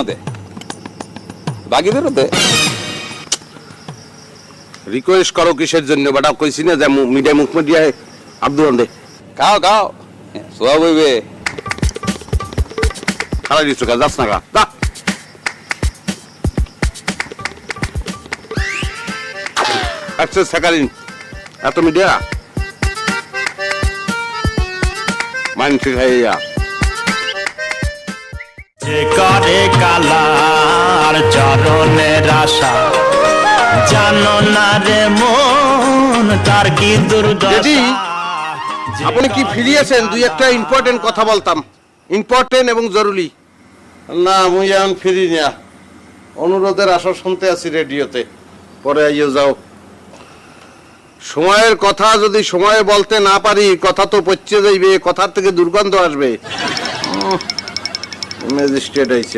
দে বাকিদেরও দে। Request করো কিসের জন্য? বেটা কইছি না যে মিডিয়া মুখ মিডিয়া আব্দুল দে খাও খাও সোয়া বইবে। খালাই দিচ্ছ কা? যাস না কা? যা। অ্যাক্সেস সেকারিন এত মিডিয়া মাইন্ড খাইয়া যে করে কালার চরণের আশা জানো না রে মন তার কি দিদি, দুর্দশা। আপনি কি ফ্রি আছেন? দুই একটা ইম্পর্টেন্ট কথা বলতাম, ইম্পর্টেন্ট এবং জরুরি। না মুই এখন ফ্রি না, অনুরোধের আশা শুনতে আছি রেডিওতে, পরে আইও যাও। সময়ের কথা যদি সময়ে বলতে না পারি, কথা তো পচে যাইবে, কথার থেকে দুর্গন্ধ আসবে। ম্যাজিস্ট্রেট আইছে।